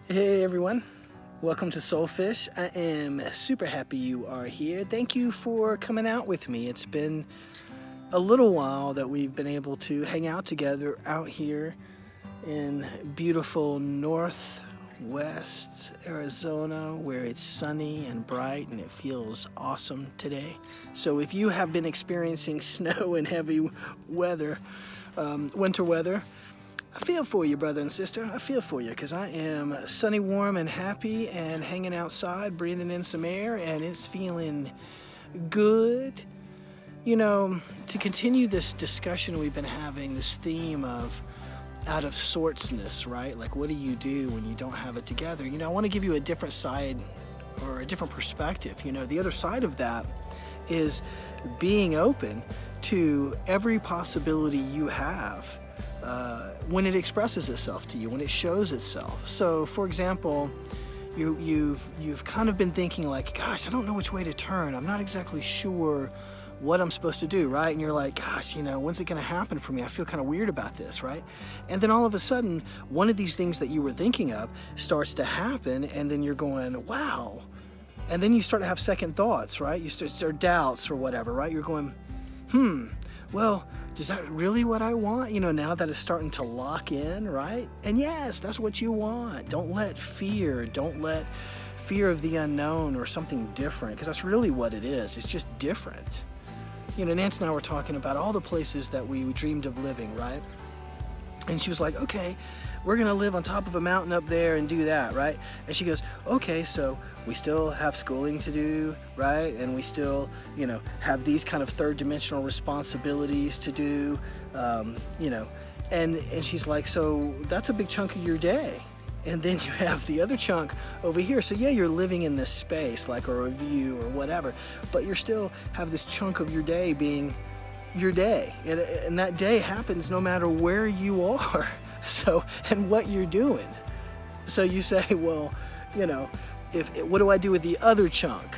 Hey everyone, welcome to Soulfish. I am super happy you are here. Thank you for coming out with me. It's been a little while that we've been able to hang out together out here in beautiful northwest Arizona, where it's sunny and bright and it feels awesome today. So if you have been experiencing snow and heavy weather, winter weather, I feel for you, brother and sister. I feel for you because I am sunny, warm, and happy and hanging outside, breathing in some air, and it's feeling good. You know, to continue this discussion we've been having, this theme of out of sortsness, right? Like, what do you do when you don't have it together? You know, I want to give you a different side or a different perspective. You know, the other side of that is being open to every possibility you have when it expresses itself to you, when it shows itself. So, for example, you've kind of been thinking like, gosh, I don't know which way to turn. I'm not exactly sure what I'm supposed to do, right? And you're like, gosh, you know, when's it going to happen for me? I feel kind of weird about this, right? And then all of a sudden, one of these things that you were thinking of starts to happen, and then you're going, wow. And then you start to have second thoughts, right? You start doubts or whatever, right? You're going, well, is that really what I want? You know, now that it's starting to lock in, right? And yes, that's what you want. Don't let fear of the unknown or something different, because that's really what it is. It's just different. You know, Nance and I were talking about all the places that we dreamed of living, right? And she was like, okay, we're gonna live on top of a mountain up there and do that, right? And she goes, okay, so we still have schooling to do, right? And we still, you know, have these kind of third dimensional responsibilities to do, you know, and she's like, so that's a big chunk of your day. And then you have the other chunk over here. So yeah, you're living in this space, like a review or whatever, but you still have this chunk of your day being your day. And that day happens no matter where you are. So, and what you're doing. So you say, well, you know, what do I do with the other chunk,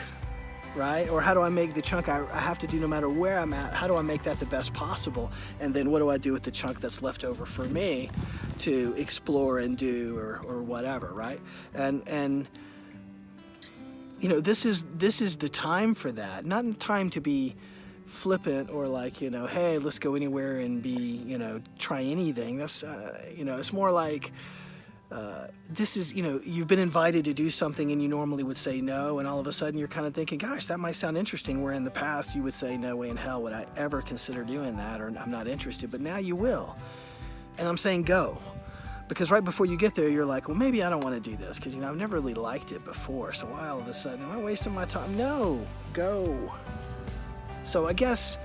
right? Or how do I make the chunk I have to do no matter where I'm at? How do I make that the best possible? And then what do I do with the chunk that's left over for me to explore and do or whatever, right? And you know, this is the time for that. Not in time to be flippant or like, you know, hey, let's go anywhere and be, you know, try anything. That's, you know, it's more like, this is, you know, you've been invited to do something and you normally would say no, and all of a sudden you're kind of thinking, gosh, that might sound interesting, where in the past you would say, no way in hell would I ever consider doing that, or I'm not interested, but now you will. And I'm saying go. Because right before you get there, you're like, well, maybe I don't want to do this because, you know, I've never really liked it before. So why all of a sudden, am I wasting my time? No, go. So I guess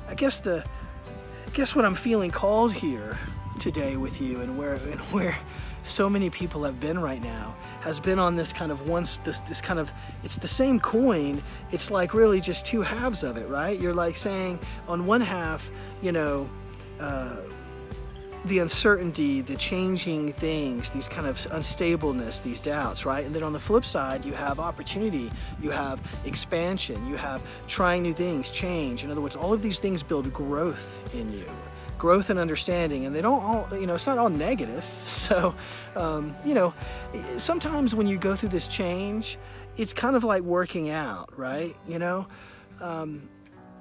what I'm feeling called here today with you, and where so many people have been right now, has been on this kind of this kind of, it's the same coin. It's like really just two halves of it, right? You're like saying on one half, you know, the uncertainty, the changing things, these kind of unstableness, these doubts, right? And then on the flip side, you have opportunity, you have expansion, you have trying new things, change. In other words, all of these things build growth in you, growth and understanding, and they don't all, you know, it's not all negative. So, you know, sometimes when you go through this change, it's kind of like working out, right? You know,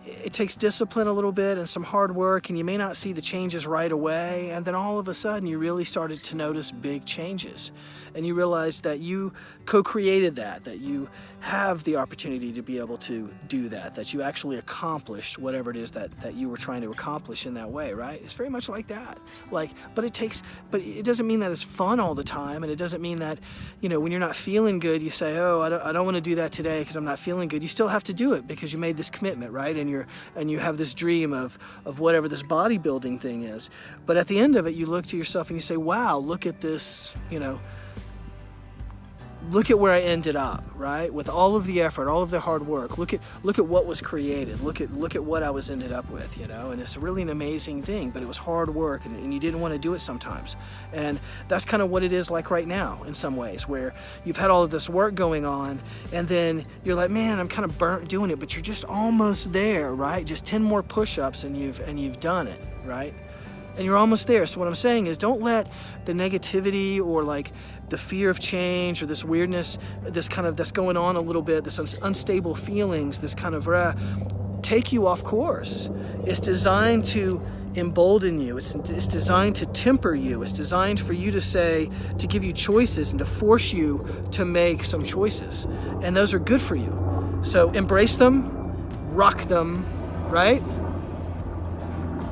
it takes discipline a little bit and some hard work, and you may not see the changes right away, and then all of a sudden you really started to notice big changes, and you realized that you co-created that you have the opportunity to be able to do that you actually accomplished whatever it is that you were trying to accomplish in that way, right? It's very much like that. Like, but it doesn't mean that it's fun all the time, and it doesn't mean that, you know, when you're not feeling good, you say, oh, I don't want to do that today because I'm not feeling good. You still have to do it because you made this commitment, right? And you have this dream of whatever this bodybuilding thing is. But at the end of it, you look to yourself and you say, wow, look at this, you know, look at where I ended up, right? With all of the effort, all of the hard work. Look at what was created. Look at what I was ended up with, you know. And it's really an amazing thing, but it was hard work, and you didn't want to do it sometimes. And that's kind of what it is like right now in some ways, where you've had all of this work going on, and then you're like, man, I'm kind of burnt doing it, but you're just almost there, right? Just 10 more push-ups and you've done it, right? and you're almost there. So what I'm saying is, don't let the negativity or like the fear of change or this weirdness, this kind of that's going on a little bit, this unstable feelings, this kind of take you off course. It's designed to embolden you. It's designed to temper you. It's designed for you to give you choices and to force you to make some choices. And those are good for you. So embrace them, rock them, right?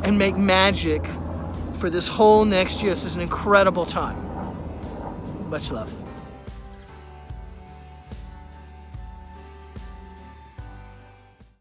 And make magic for this whole next year. This is an incredible time. Much love.